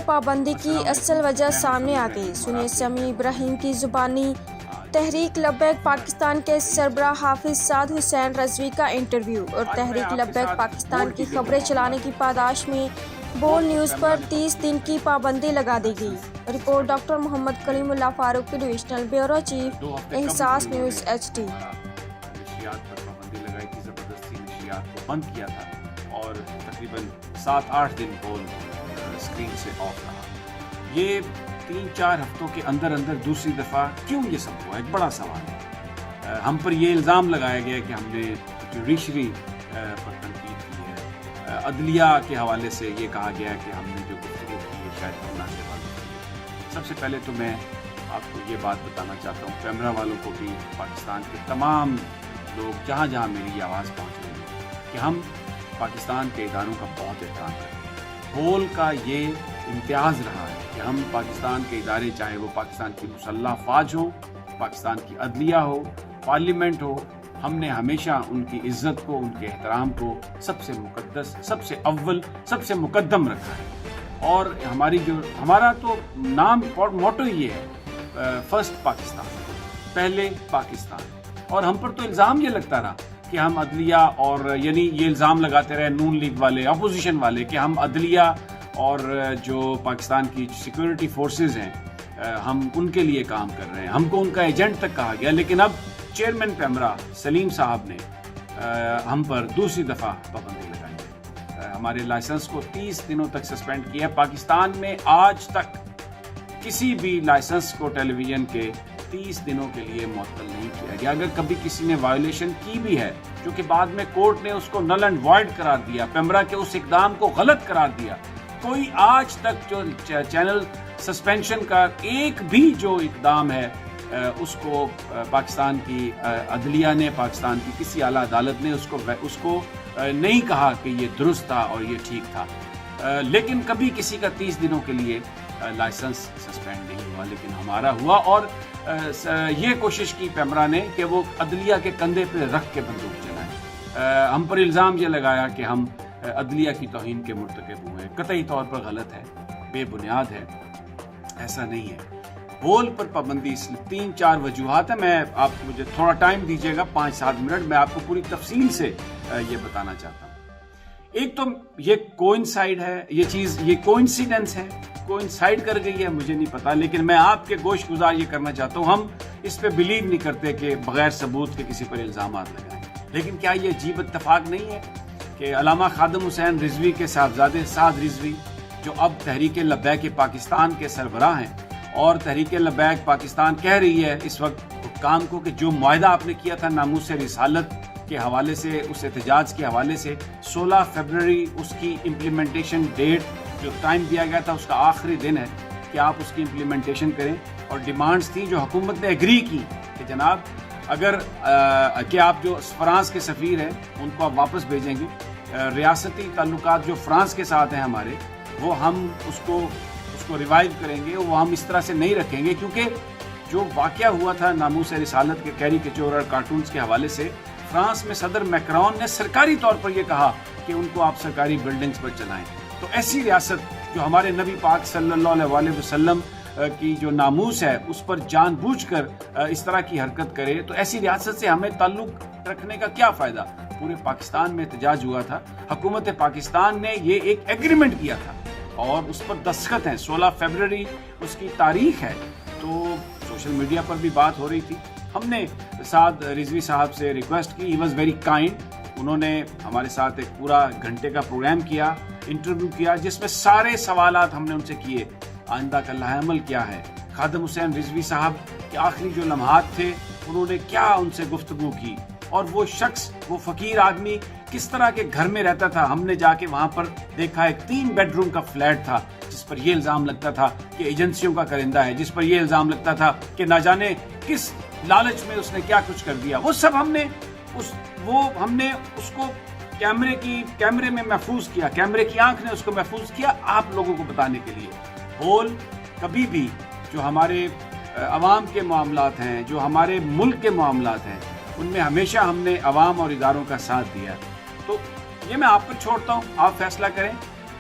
پابندی کی اصل وجہ سامنے آ گئی۔ سنیے سمیع ابراہیم کی زبانی تحریک لبیک پاکستان کے سربراہ حافظ سعد حسین رضوی کا انٹرویو۔ اور تحریک لبیک پاکستان کی خبریں چلانے کی پاداش میں بول نیوز پر 30 دن کی پابندی لگا دی گئی۔ رپورٹ ڈاکٹر محمد کلیم اللہ فاروق کی ڈویژنل بیورو چیف، احساس نیوز HD۔ نشریات پر پابندی لگائی تھی، زبردستی نشریات کو بند کیا تھا اور تقریباً 7-8 دن بول اسکرین سے آف رہا۔ یہ 3-4 ہفتوں کے اندر دوسری دفعہ کیوں یہ سب ہوا؟ ایک بڑا سوال ہے۔ ہم پر یہ الزام لگایا گیا کہ ہم نے جوڈیشری پر تنقید کی ہے، عدلیہ کے حوالے سے یہ کہا گیا کہ ہم نے جو گفتگو کی ہے شاید مناسب ہے۔ سب سے پہلے تو میں آپ کو یہ بات بتانا چاہتا ہوں، کیمرہ والوں کو بھی، پاکستان کے تمام لوگ جہاں جہاں میری یہ آواز پہنچ رہی ہے، کہ ہم پاکستان کے اداروں کا بہت احترام کرتے ہیں۔ بول کا یہ امتیاز رہا ہے کہ ہم پاکستان کے ادارے، چاہے وہ پاکستان کی مسلح افواج ہو، پاکستان کی عدلیہ ہو، پارلیمنٹ ہو، ہم نے ہمیشہ ان کی عزت کو، ان کے احترام کو سب سے مقدس، سب سے اول، سب سے مقدم رکھا ہے۔ اور ہمارا تو نام اور موٹو یہ ہے، فرسٹ پاکستان، پہلے پاکستان۔ اور ہم پر تو الزام یہ لگتا رہا کہ ہم عدلیہ اور یعنی یہ الزام لگاتے رہے نون لیگ والے، اپوزیشن والے، کہ ہم عدلیہ اور جو پاکستان کی سیکورٹی فورسز ہیں ہم ان کے لیے کام کر رہے ہیں، ہم کو ان کا ایجنٹ تک کہا گیا۔ لیکن اب چیئرمین پیمرا سلیم صاحب نے ہم پر دوسری دفعہ پابندی لگائی ہے، ہمارے لائسنس کو 30 دنوں تک سسپینڈ کیا ہے۔ پاکستان میں آج تک کسی بھی لائسنس کو ٹیلی ویژن کے 30 دنوں کے لیے معطل نہیں کیا گیا۔ اگر کبھی کسی نے وائلیشن کی بھی ہے، جو کہ بعد میں کورٹ نے اس کو نل اینڈ وائڈ قرار دیا، پیمرا کے اس اقدام کو غلط قرار دیا، کوئی آج تک جو چینل سسپینشن کا ایک بھی جو اقدام ہے اس کو پاکستان کی عدلیہ نے، پاکستان کی کسی اعلیٰ عدالت نے اس کو نہیں کہا کہ یہ درست تھا اور یہ ٹھیک تھا۔ لیکن کبھی کسی کا 30 دنوں کے لیے لائسنس سسپینڈ نہیں ہوا، لیکن ہمارا ہوا۔ اور یہ کوشش کی پیمرا نے کہ وہ عدلیہ کے کندھے پہ رکھ کے بندوق چلائیں۔ ہم پر الزام یہ لگایا کہ ہم عدلیہ کی توہین کے مرتکب ہوئے، قطعی طور پر غلط ہے، بے بنیاد ہے، ایسا نہیں ہے۔ بول پر پابندی اس 3-4 وجوہات ہیں۔ مجھے تھوڑا ٹائم دیجیے گا، 5-7 منٹ، میں آپ کو پوری تفصیل سے یہ بتانا چاہتا ہوں۔ ایک تو یہ کوئنسائڈ ہے، یہ کوئنسیڈنس ہے، کوئنسائڈ کر گئی ہے، مجھے نہیں پتا، لیکن میں آپ کے گوش گزار یہ کرنا چاہتا ہوں، ہم اس پہ بلیو نہیں کرتے کہ بغیر ثبوت کے کسی پر الزامات لگائیں۔ لیکن کیا یہ عجیب اتفاق نہیں ہے کہ علامہ خادم حسین رضوی کے صاحبزادے سعد رضوی، جو اب تحریک لبیک پاکستان کے سربراہ ہیں، اور تحریک لبیک پاکستان کہہ رہی ہے اس وقت حکام کو کہ جو معاہدہ آپ نے کیا تھا ناموس رسالت کے حوالے سے، اس احتجاج کے حوالے سے، 16 فروری اس کی امپلیمنٹیشن ڈیٹ جو ٹائم دیا گیا تھا، اس کا آخری دن ہے کہ آپ اس کی امپلیمنٹیشن کریں۔ اور ڈیمانڈز تھیں جو حکومت نے ایگری کی کہ جناب اگر کہ آپ جو فرانس کے سفیر ہیں ان کو آپ واپس بھیجیں گے، ریاستی تعلقات جو فرانس کے ساتھ ہیں ہمارے، وہ ہم اس کو ریوائیو کریں گے، وہ ہم اس طرح سے نہیں رکھیں گے، کیونکہ جو واقعہ ہوا تھا ناموس رسالت کے کیریکیچر اور کارٹونز کے حوالے سے، فرانس میں صدر میکرون نے سرکاری طور پر یہ کہا کہ ان کو آپ سرکاری بلڈنگز پر چلائیں۔ تو ایسی ریاست جو ہمارے نبی پاک صلی اللہ علیہ وسلم کی جو ناموس ہے اس پر جان بوجھ کر اس طرح کی حرکت کرے، تو ایسی ریاست سے ہمیں تعلق رکھنے کا کیا فائدہ؟ پورے پاکستان میں احتجاج ہوا تھا، حکومت پاکستان نے یہ ایک ایگریمنٹ کیا تھا اور اس پر دستخط ہیں، 16 فروری اس کی تاریخ ہے۔ تو سوشل میڈیا پر بھی بات ہو رہی تھی، ہم نے سعد رضوی صاحب سے ریکویسٹ کی، ہی واز ویری کائنڈ، انہوں نے ہمارے ساتھ ایک پورا گھنٹے کا پروگرام کیا، انٹرویو کیا، جس میں سارے سوالات ہم نے ان سے کیے، آئندہ کا لائحہ عمل کیا ہے، خادم حسین رضوی صاحب کے آخری جو لمحات تھے انہوں نے کیا ان سے گفتگو کی، اور وہ شخص، وہ فقیر آدمی کس طرح کے گھر میں رہتا تھا۔ ہم نے جا کے وہاں پر دیکھا، ایک 3 بیڈ روم کا فلیٹ تھا جس پر یہ الزام لگتا تھا کہ ایجنسیوں کا کرندہ ہے، جس پر یہ الزام لگتا تھا کہ نہ جانے کس لالچ میں اس نے کیا کچھ کر دیا۔ وہ سب ہم نے اس کو کیمرے میں محفوظ کیا، کیمرے کی آنکھ نے اس کو محفوظ کیا آپ لوگوں کو بتانے کے لیے۔ بول کبھی بھی جو ہمارے عوام کے معاملات ہیں، جو ہمارے ملک کے معاملات ہیں، ان میں ہمیشہ ہم نے عوام اور اداروں کا ساتھ دیا۔ تو یہ میں آپ پر چھوڑتا ہوں، آپ فیصلہ کریں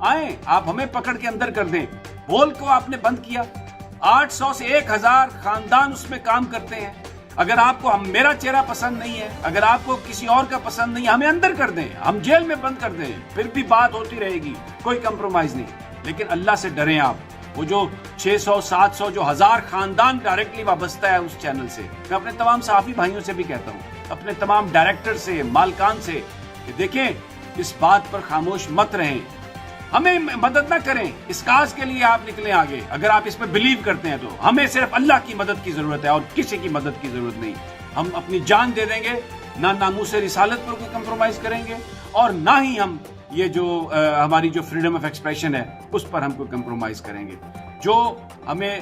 آئیں آپ ہمیں پکڑ کے اندر کر دیں. بول کو آپ نے بند کیا. 800 سے 1000 خاندان اس میں کام کرتے ہیں. اگر آپ کو میرا چہرہ پسند نہیں ہے, اگر آپ کو کسی اور کا پسند نہیں ہے, ہمیں اندر کر دیں, ہم جیل میں بند کر دیں, پھر بھی بات ہوتی رہے گی, کوئی کمپرومائز نہیں. لیکن اللہ سے ڈریں آپ. وہ جو 600 700 جو 1000 خاندان ڈائریکٹلی وابستہ ہے اس چینل سے, میں اپنے تمام صحافی بھائیوں سے بھی کہتا ہوں, اپنے تمام ڈائریکٹر سے, مالکان سے, کہ دیکھیں اس بات پر خاموش مت رہیں, ہمیں مدد نہ کریں. اس کاز کے لیے آپ نکلیں آگے. اگر آپ اس پہ بلیو کرتے ہیں تو ہمیں صرف اللہ کی مدد کی ضرورت ہے اور کسی کی مدد کی ضرورت نہیں. ہم اپنی جان دے دیں گے, نہ ناموس رسالت پر کوئی کمپرومائز کریں گے, اور نہ ہی ہم یہ جو ہماری جو فریڈم آف ایکسپریشن ہے اس پر ہم کوئی کمپرومائز کریں گے. جو ہمیں